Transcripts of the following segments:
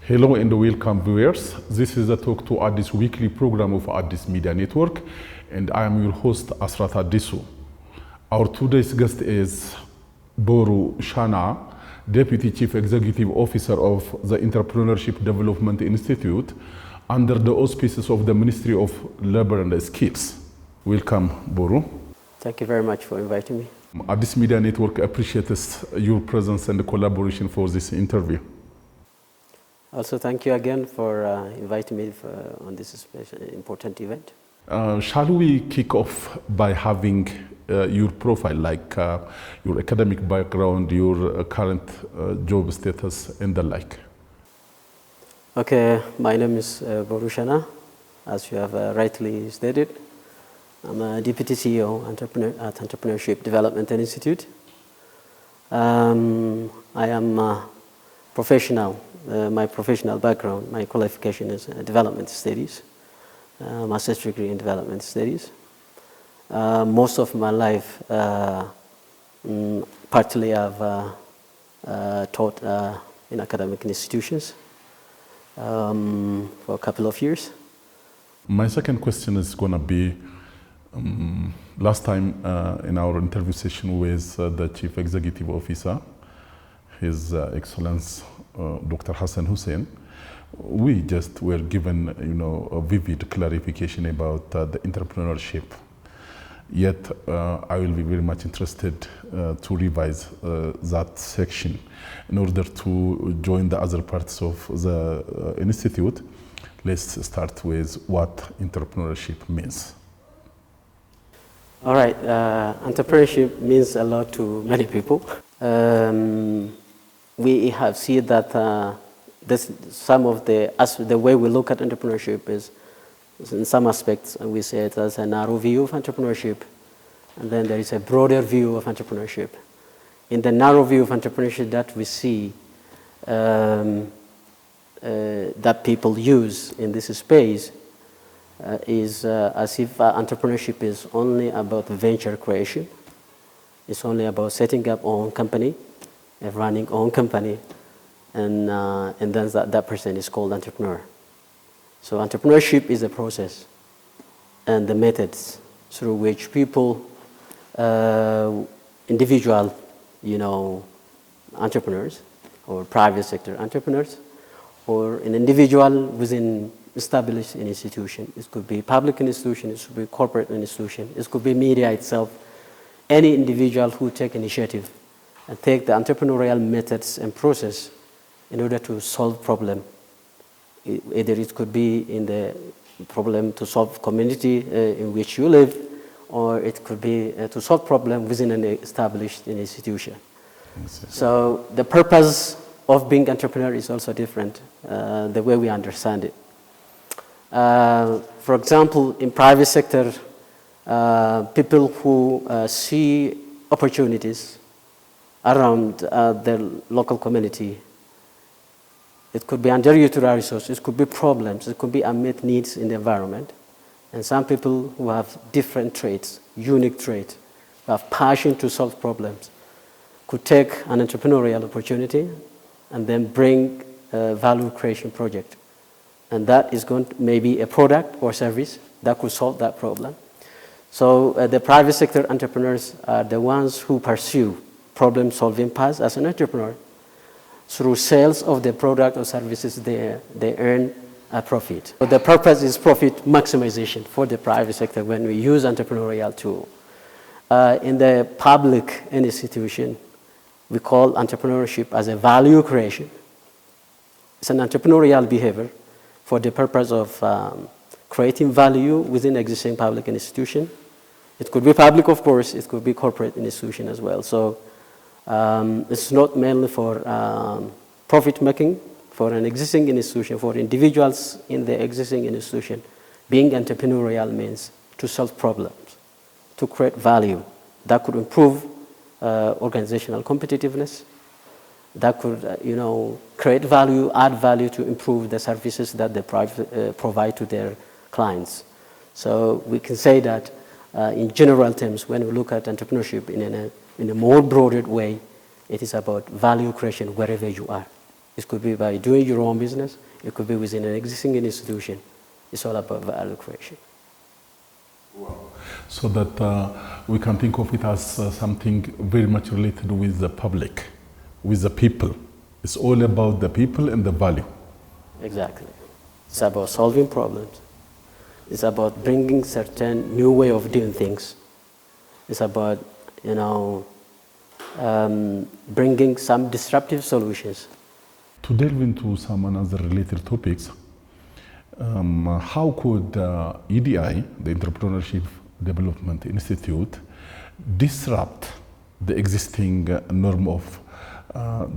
Hello and welcome viewers. This is a talk to Addis weekly program of Addis Media Network, and I am your host Asrat Addisu. Our today's guest is Boru Shana, Deputy Chief Executive Officer of the Entrepreneurship Development Institute under the auspices of the Ministry of Labor and Skills. Welcome, Boru. Thank you very much for inviting me. Addis Media Network appreciates your presence and collaboration for this interview. Also, thank you again for inviting me on this special, important event. Shall we kick off by having your profile, like your academic background, your current job status, and the like? Okay, my name is Boru Shana, as you have rightly stated. I'm a Deputy CEO at Entrepreneurship Development Institute. I am a professional. My professional background, my qualification is development studies, master's degree in development studies. Most of my life, partly I've taught in academic institutions for a couple of years. My second question is going to be, last time in our interview session with the Chief Executive Officer, His Excellence Dr. Hassan Hussein, we just were given, a vivid clarification about the entrepreneurship. Yet, I will be very much interested to revise that section in order to join the other parts of the institute. Let's start with what entrepreneurship means. All right, entrepreneurship means a lot to many people. We have seen that some of the way we look at entrepreneurship is in some aspects, and we say it as a narrow view of entrepreneurship, and then there is a broader view of entrepreneurship. In the narrow view of entrepreneurship that we see that people use in this space is as if entrepreneurship is only about venture creation. It's only about setting up own company, running own company, and then that person is called entrepreneur. So entrepreneurship is a process and the methods through which people, individual, entrepreneurs or private sector entrepreneurs, or an individual within established an institution. It could be public institution, it could be corporate institution, it could be media itself. Any individual who take initiative and take the entrepreneurial methods and process in order to solve problem. Either it could be in the problem to solve community in which you live, or it could be to solve problem within an established institution. So the purpose of being entrepreneur is also different, the way we understand it. For example, in private sector, people who see opportunities around their local community. It could be underutilized resources, it could be problems, it could be unmet needs in the environment. And some people who have different traits, unique traits, who have passion to solve problems, could take an entrepreneurial opportunity and then bring a value creation project. And that is going to maybe a product or service that could solve that problem. So the private sector entrepreneurs are the ones who pursue problem-solving paths as an entrepreneur. Through sales of the product or services, they earn a profit. So the purpose is profit maximization for the private sector when we use entrepreneurial tool. In the public institution, we call entrepreneurship as a value creation. It's an entrepreneurial behavior for the purpose of creating value within existing public institution. It could be public, of course, it could be corporate institution as well. So it's not mainly for profit making for an existing institution, for individuals in the existing institution. Being entrepreneurial means to solve problems, to create value that could improve organizational competitiveness, that could create value, add value to improve the services that they provide to their clients. So we can say that in general terms, when we look at entrepreneurship in a more broader way, it is about value creation wherever you are. It could be by doing your own business. It could be within an existing institution. It's all about value creation. So that we can think of it as something very much related with the public, with the people. It's all about the people and the value. Exactly. It's about solving problems. It's about bringing certain new way of doing things. It's about, bringing some disruptive solutions. To delve into some other related topics, how could EDI, the Entrepreneurship Development Institute, disrupt the existing norm of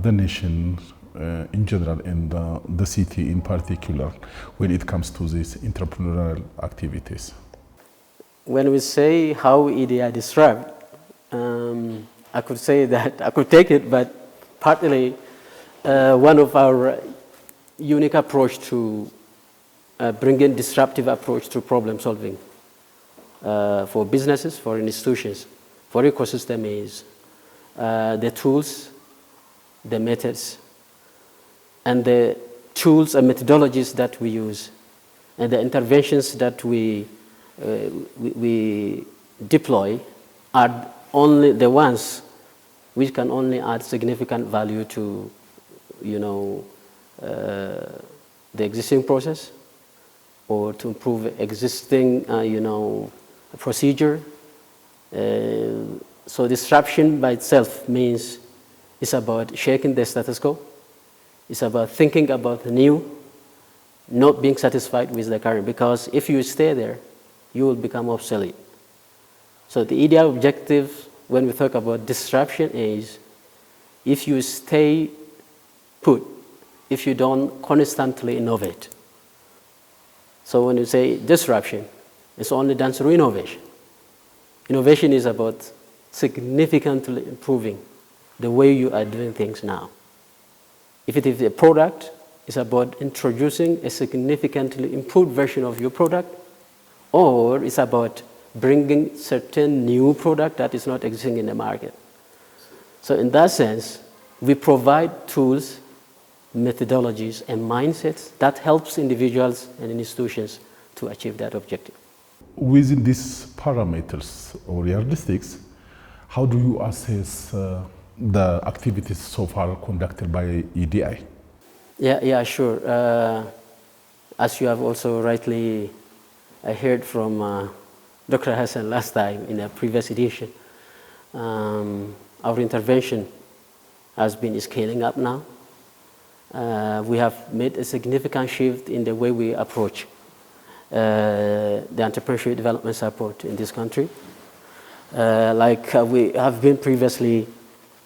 the nation in general and the city in particular when it comes to these entrepreneurial activities? When we say how EDI disrupt, I could say that, I could take it, but partly one of our unique approach to bringing disruptive approach to problem solving for businesses, for institutions, for ecosystem is the tools, the methods, and the tools and methodologies that we use, and the interventions that we deploy are only the ones which can only add significant value to, the existing process, or to improve existing, procedure. So disruption by itself means it's about shaking the status quo. It's about thinking about the new, not being satisfied with the current, because if you stay there, you will become obsolete. So the ideal objective when we talk about disruption is if you stay put, if you don't constantly innovate. So when you say disruption, it's only done through innovation. Innovation is about significantly improving the way you are doing things now. If it is a product, it's about introducing a significantly improved version of your product, or it's about bringing certain new product that is not existing in the market. So in that sense, we provide tools, methodologies, and mindsets that helps individuals and institutions to achieve that objective. Within these parameters or yardsticks, how do you assess the activities so far conducted by EDI? Yeah, sure. As you have also rightly heard from Dr. Hassan last time in a previous edition, our intervention has been scaling up now. We have made a significant shift in the way we approach the entrepreneurship development support in this country. We have been previously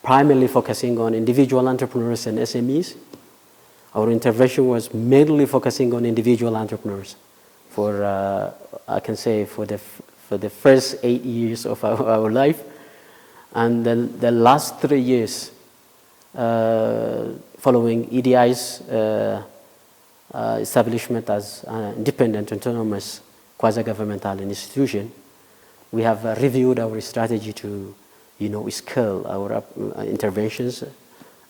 primarily focusing on individual entrepreneurs and SMEs. Our intervention was mainly focusing on individual entrepreneurs for, I can say, for the first 8 years of our life. And then the last 3 years, following EDI's establishment as an independent, autonomous, quasi-governmental institution, we have reviewed our strategy to, scale our interventions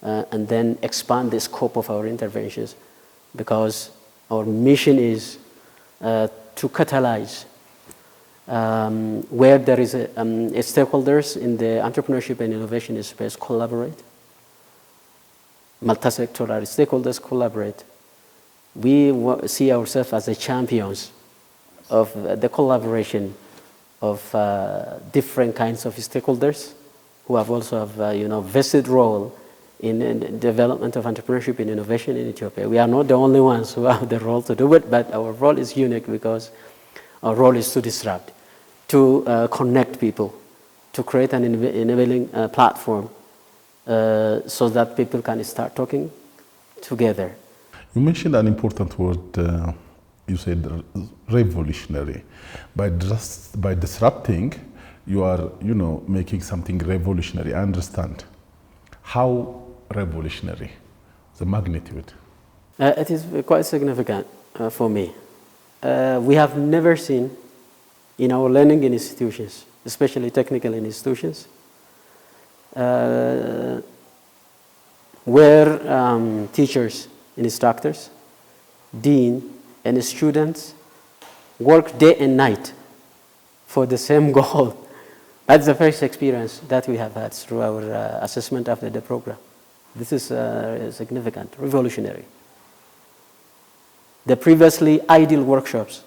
and then expand the scope of our interventions, because our mission is to catalyze where there is stakeholders in the entrepreneurship and innovation space collaborate, multi-sectoral stakeholders collaborate. We see ourselves as the champions of the collaboration of different kinds of stakeholders who have also have vested role in the development of entrepreneurship and innovation in Ethiopia. We are not the only ones who have the role to do it, but our role is unique because our role is to disrupt, to connect people, to create an enabling platform so that people can start talking together. You mentioned an important word, you said revolutionary. By disrupting, you are, making something revolutionary. I understand. How revolutionary? The magnitude? It is quite significant for me. We have never seen in our learning institutions, especially technical institutions, where teachers, instructors, dean, and students work day and night for the same goal. That's the first experience that we have had through our assessment after the program. This is significant, revolutionary. The previously idle workshops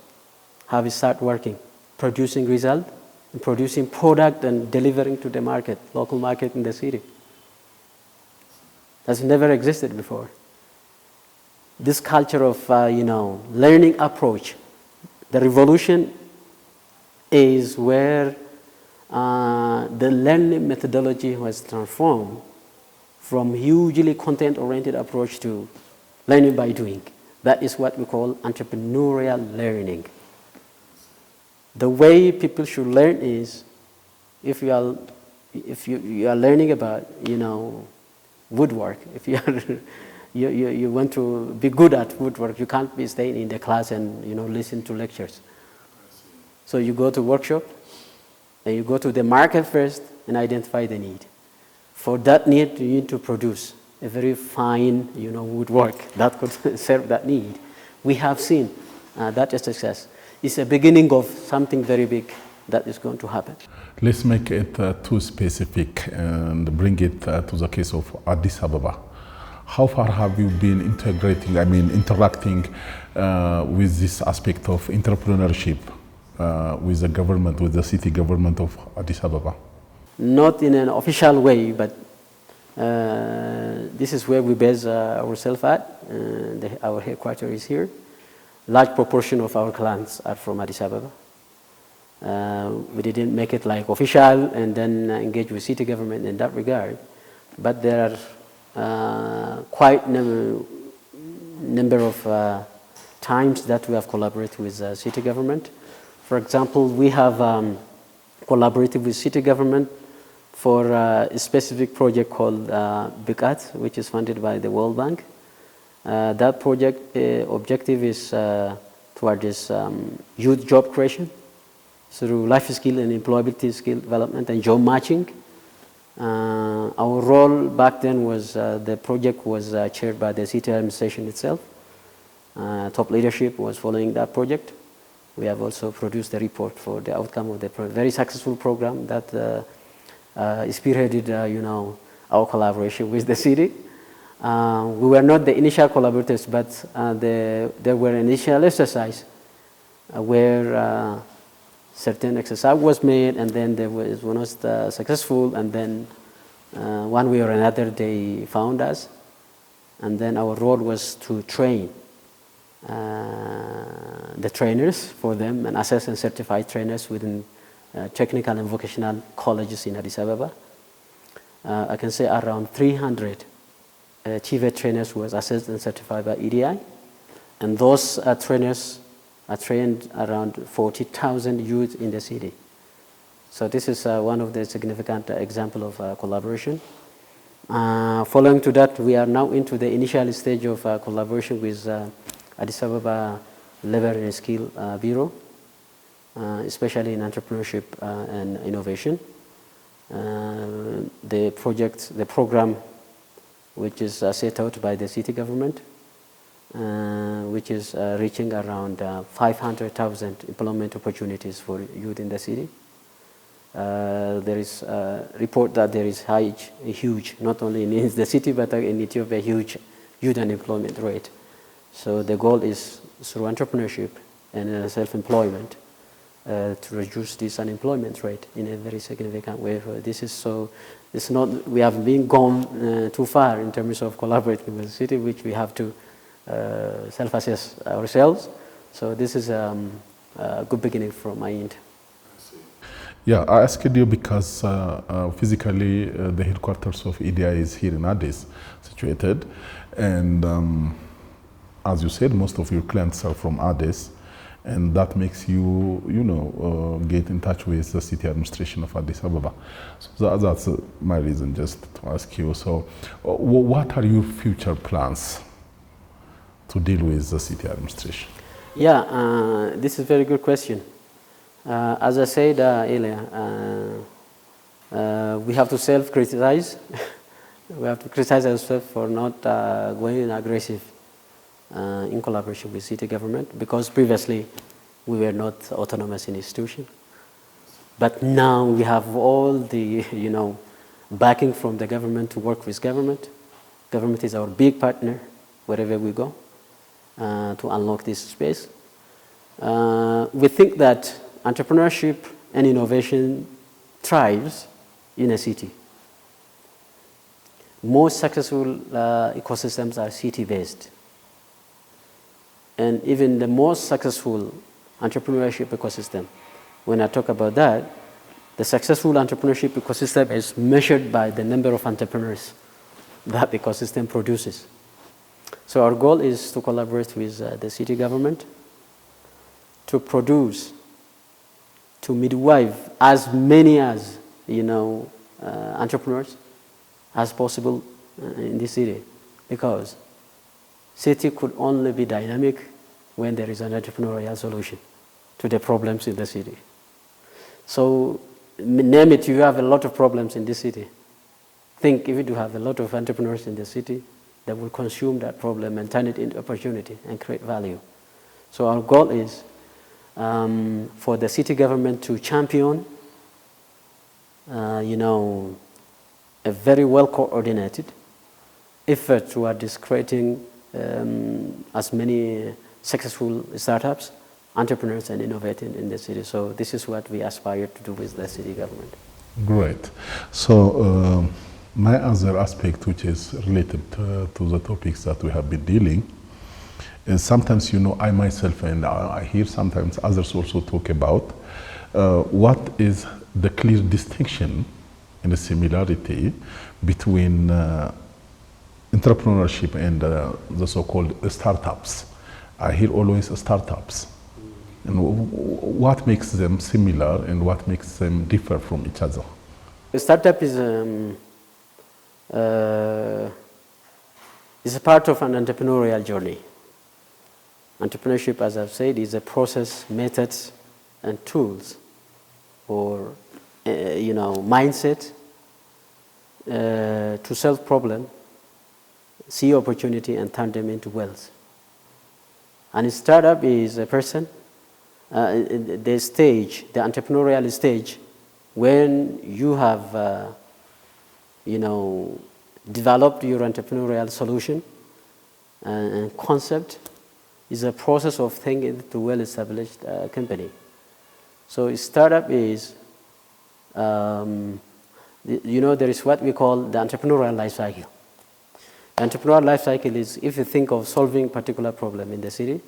have started working, producing result, and producing product and delivering to the market, local market in the city. That's never existed before. This culture of learning approach, the revolution is where the learning methodology was transformed from hugely content-oriented approach to learning by doing. That is what we call entrepreneurial learning. The way people should learn is, if you are learning about woodwork, if you are you want to be good at woodwork, you can't be staying in the class and listen to lectures. So you go to workshop, and you go to the market first and identify the need. For that need, you need to produce a very fine, woodwork that could serve that need. We have seen that a success. It's a beginning of something very big that is going to happen. Let's make it too specific and bring it to the case of Addis Ababa. How far have you been interacting with this aspect of entrepreneurship with the government, with the city government of Addis Ababa? Not in an official way, but this is where we base ourselves at. Our headquarters is here. Large proportion of our clients are from Addis Ababa. We didn't make it like official and then engage with city government in that regard, but there are quite number of times that we have collaborated with city government. For example, we have collaborated with city government for a specific project called BICAT, which is funded by the World Bank. That project objective is toward this youth job creation through life skill and employability skill development and job matching. Our role back then was the project was chaired by the city administration itself. Top leadership was following that project. We have also produced a report for the outcome of the very successful program that spearheaded, our collaboration with the city. We were not the initial collaborators, but there were initial exercise where certain exercise was made, and then there was one was successful, and then one way or another they found us, and then our role was to train the trainers for them and assess and certify trainers within technical and vocational colleges in Addis Ababa. I can say around 300 TVET trainers was assessed and certified by EDI, and those trainers are trained around 40,000 youth in the city. So this is one of the significant example of collaboration. Following to that, we are now into the initial stage of collaboration with Addis Ababa Labor and Skill Bureau, especially in entrepreneurship and innovation. The program, which is set out by the city government, which is reaching around 500,000 employment opportunities for youth in the city. There is a report that there is huge, not only in the city, but in Ethiopia, huge youth unemployment rate. So the goal is through entrepreneurship and self-employment to reduce this unemployment rate in a very significant way. This is so. It's not. We have been gone too far in terms of collaborating with the city, which we have to self-assess ourselves. So this is a good beginning from my end. Yeah, I asked you because physically the headquarters of EDI is here in Addis, situated, and as you said, most of your clients are from Addis, and that makes you, get in touch with the city administration of Addis Ababa. So that's my reason just to ask you. So, what are your future plans to deal with the city administration? Yeah, this is a very good question. As I said earlier, we have to self-criticize We have to criticize ourselves for not going aggressive in collaboration with city government, because previously we were not autonomous institution. But now we have all the, backing from the government to work with government. Government is our big partner wherever we go to unlock this space. We think that entrepreneurship and innovation thrives in a city. Most successful ecosystems are city-based. And even the most successful entrepreneurship ecosystem, when I talk about that, the successful entrepreneurship ecosystem is measured by the number of entrepreneurs that the ecosystem produces. So our goal is to collaborate with the city government to produce, to midwife as many as, entrepreneurs as possible in the city, because city could only be dynamic when there is an entrepreneurial solution to the problems in the city. So name it, you have a lot of problems in this city. Think if you do have a lot of entrepreneurs in the city that will consume that problem and turn it into opportunity and create value. So our goal is for the city government to champion, a very well-coordinated effort towards creating as many successful startups, entrepreneurs, and innovating in the city. So this is what we aspire to do with the city government. Great. So my other aspect, which is related to the topics that we have been dealing, is sometimes, I myself, and I hear sometimes others also talk about what is the clear distinction and the similarity between entrepreneurship and the so-called startups. I hear always startups. And what makes them similar and what makes them differ from each other? A startup is a part of an entrepreneurial journey. Entrepreneurship, as I've said, is a process, methods, and tools, or mindset to solve problem, see opportunity, and turn them into wealth. And a startup is a person, the stage, the entrepreneurial stage, when you have, developed your entrepreneurial solution and concept, is a process of thinking to well-established company. So a startup is, there is what we call the entrepreneurial life cycle. The entrepreneurial life cycle is if you think of solving a particular problem in the city,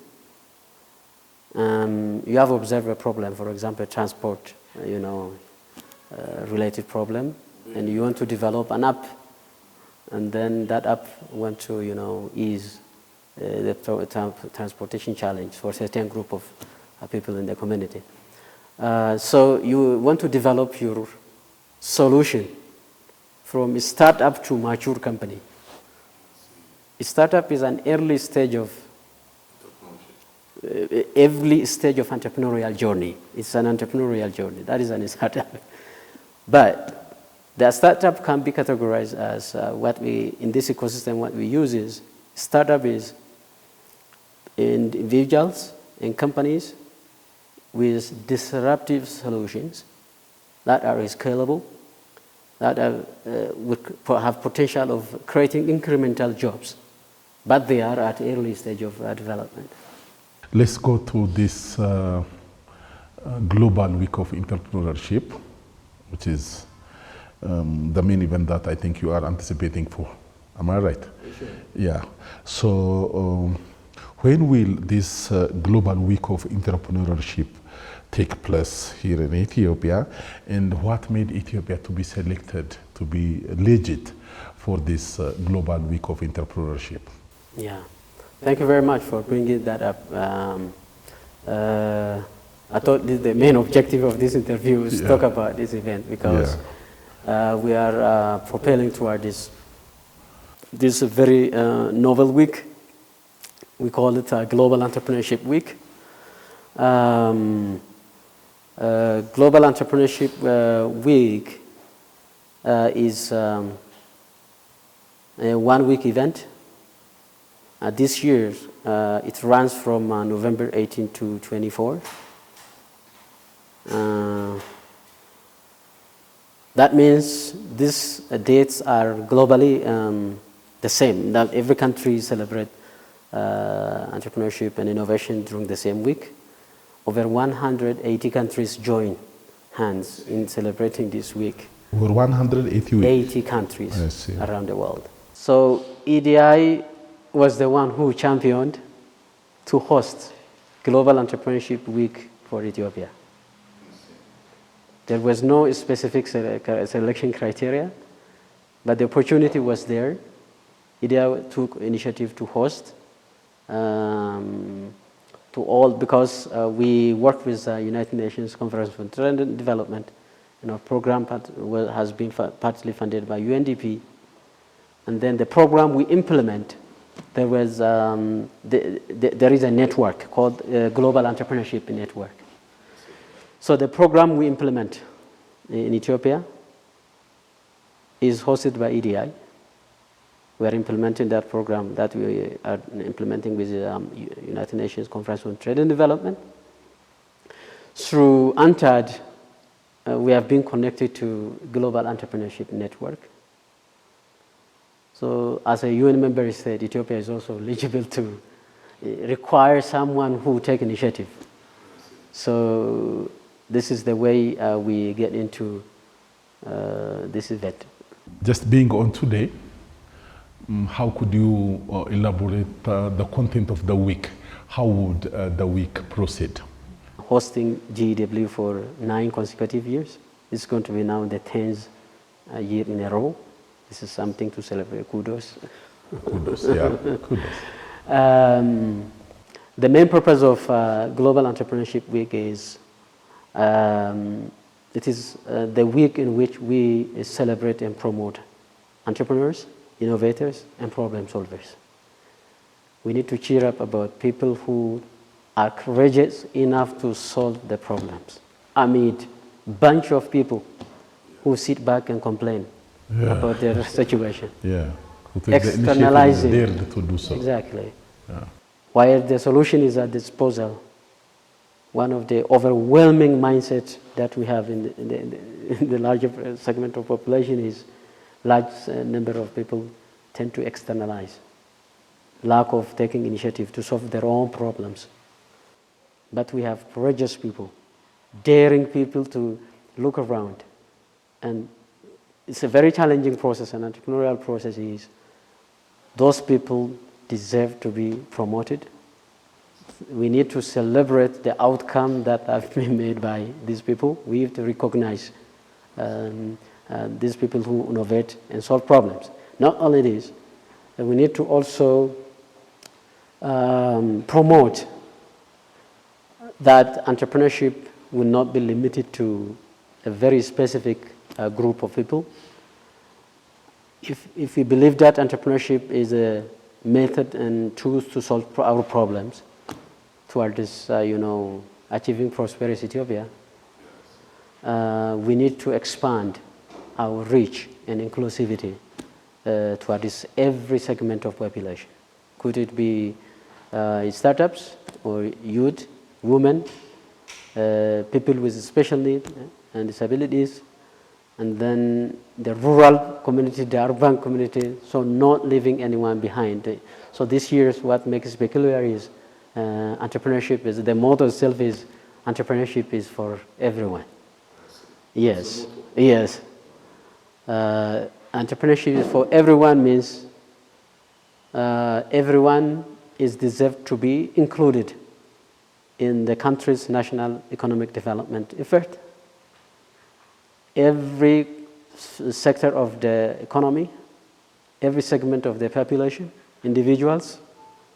you have observed a problem, for example, transport, related problem, and you want to develop an app, and then that app want to, ease the transportation challenge for a certain group of people in the community. So you want to develop your solution from a startup to mature company. A startup is an early stage of entrepreneurial journey. It's an entrepreneurial journey. That is a startup. But the startup can be categorized as in this ecosystem, what we use is, startup is individuals and companies with disruptive solutions that are scalable, that would have potential of creating incremental jobs, but they are at early stage of development. Let's go to this Global Week of Entrepreneurship, which is the main event that I think you are anticipating for. Am I right? Sure. Yeah. So when will this Global Week of Entrepreneurship take place here in Ethiopia, and what made Ethiopia to be selected to be legit for this Global Week of Entrepreneurship? Yeah. Thank you very much for bringing that up. I thought the main objective of this interview is to talk about this event, because we are propelling toward this very novel week. We call it Global Entrepreneurship Week. Global Entrepreneurship Week is a one-week event. This year, it runs from November 18 to 24. That means these dates are globally the same. That every country celebrates entrepreneurship and innovation during the same week. Over 180 countries join hands in celebrating this week. Over 180 countries around the world. So EDI was the one who championed to host Global Entrepreneurship Week for Ethiopia. There was no specific selection criteria, but the opportunity was there. EDI took initiative to host to all, because we work with the United Nations Conference on Trade and Development, and our program has been partly funded by UNDP. And then the program we implement, there is a network called Global Entrepreneurship Network. So the program we implement in Ethiopia is hosted by EDI. We are implementing that program that we are implementing with the United Nations Conference on Trade and Development. Through UNTAD, we have been connected to Global Entrepreneurship Network. So as a UN member state, Ethiopia is also eligible to require someone who take initiative. So this is the way we get into this event. Just being on today, how could you elaborate the content of the week? How would the week proceed? Hosting GEW for 9 consecutive years. It's going to be now the 10th year in a row. This is something to celebrate. Kudos. Kudos, yeah, kudos. The main purpose of Global Entrepreneurship Week is it is the week in which we celebrate and promote entrepreneurs, innovators, and problem solvers. We need to cheer up about people who are courageous enough to solve the problems amid a bunch of people who sit back and complain about their situation. Yeah. Externalizing. Dared to do so. Exactly. Yeah. While the solution is at disposal, one of the overwhelming mindsets that we have in the larger segment of population is large number of people tend to externalize, lack of taking initiative to solve their own problems. But we have courageous people, daring people to look around. And it's a very challenging process, an entrepreneurial process is. Those people deserve to be promoted. We need to celebrate the outcome that have been made by these people. We have to recognize these people who innovate and solve problems. Not only this, we need to also promote that entrepreneurship will not be limited to a very specific group of people. If we believe that entrepreneurship is a method and tools to solve our problems toward this, achieving prosperous Ethiopia, we need to expand our reach and inclusivity toward this every segment of population. Could it be startups or youth, women, people with special needs and disabilities, and then the rural community, the urban community, so not leaving anyone behind. So this year, what makes it peculiar is entrepreneurship is, the motto itself is, entrepreneurship is for everyone. Yes, yes. Entrepreneurship is for everyone means everyone is deserved to be included in the country's national economic development effort. Every sector of the economy, every segment of the population, individuals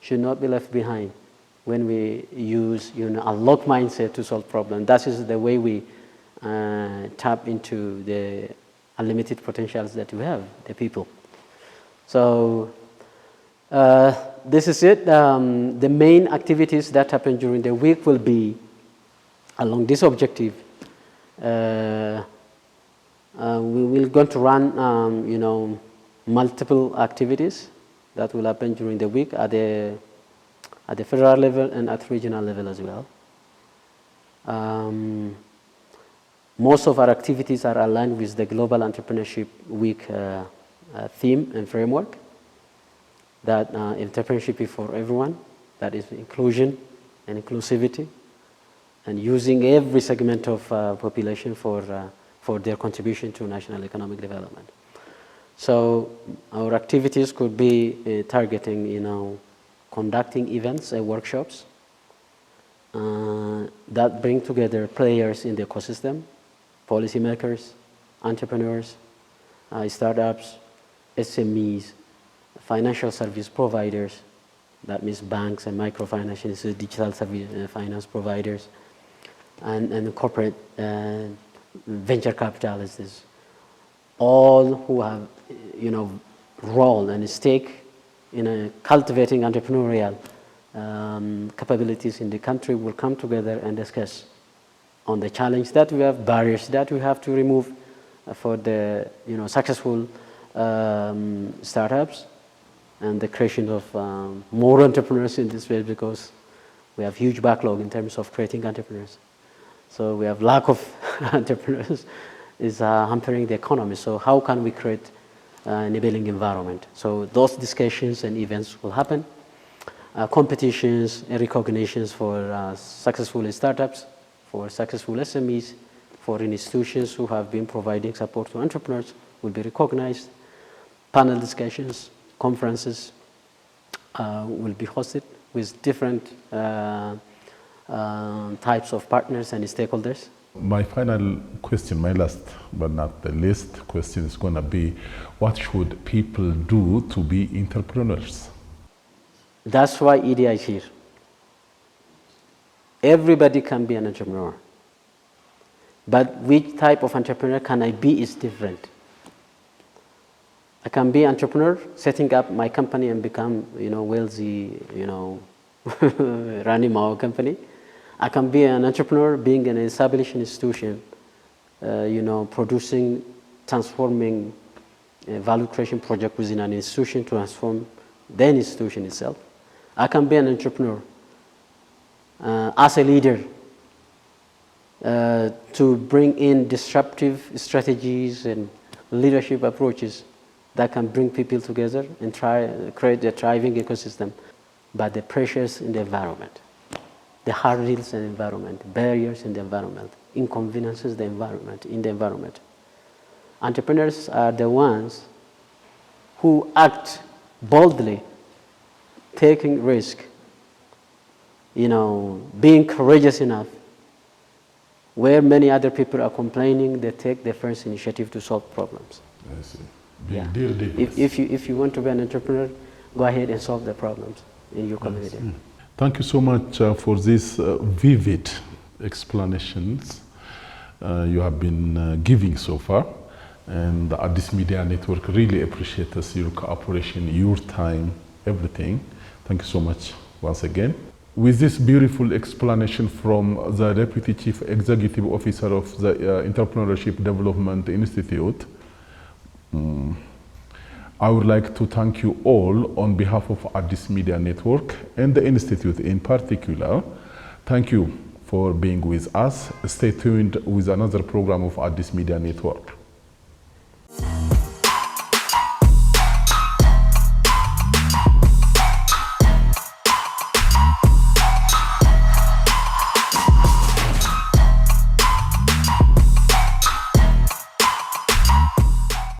should not be left behind when we use a lock mindset to solve problems. That is the way we tap into the unlimited potentials that we have, the people. So this is it. The main activities that happen during the week will be along this objective. We will going to run, multiple activities that will happen during the week at the federal level and at regional level as well. Most of our activities are aligned with the Global Entrepreneurship Week theme and framework, that entrepreneurship is for everyone, that is inclusion and inclusivity, and using every segment of population for their contribution to national economic development. So our activities could be targeting, conducting events and workshops that bring together players in the ecosystem, policymakers, entrepreneurs, startups, SMEs, financial service providers, that means banks and microfinance institutions, digital service finance providers, and corporate venture capitalists, all who have, role and stake in cultivating entrepreneurial capabilities in the country will come together and discuss on the challenge that we have, barriers that we have to remove for the successful startups, and the creation of more entrepreneurs in this space, because we have huge backlog in terms of creating entrepreneurs. So we have lack of entrepreneurs is hampering the economy. So how can we create an enabling environment? So those discussions and events will happen. Competitions and recognitions for successful startups, for successful SMEs, for institutions who have been providing support to entrepreneurs will be recognized. Panel discussions, conferences will be hosted with different types of partners and stakeholders. My final question, my last but not the least question, is going to be, what should people do to be entrepreneurs? That's why EDI is here. Everybody can be an entrepreneur. But which type of entrepreneur can I be is different. I can be an entrepreneur, setting up my company and become, wealthy, running my own company. I can be an entrepreneur, being an established institution, producing, transforming a value creation project within an institution to transform the institution itself. I can be an entrepreneur as a leader to bring in disruptive strategies and leadership approaches that can bring people together and create a thriving ecosystem. But the pressures in the environment, the hurdles in the environment, barriers in the environment, inconveniences in the environment. Entrepreneurs are the ones who act boldly, taking risk, being courageous enough. Where many other people are complaining, they take the first initiative to solve problems. I see. Yeah. If you want to be an entrepreneur, go ahead and solve the problems in your community. Yes. Thank you so much for these vivid explanations you have been giving so far. And the Addis Media Network really appreciates your cooperation, your time, everything. Thank you so much once again. With this beautiful explanation from the Deputy Chief Executive Officer of the Entrepreneurship Development Institute, I would like to thank you all on behalf of Addis Media Network and the Institute in particular. Thank you for being with us. Stay tuned with another program of Addis Media Network.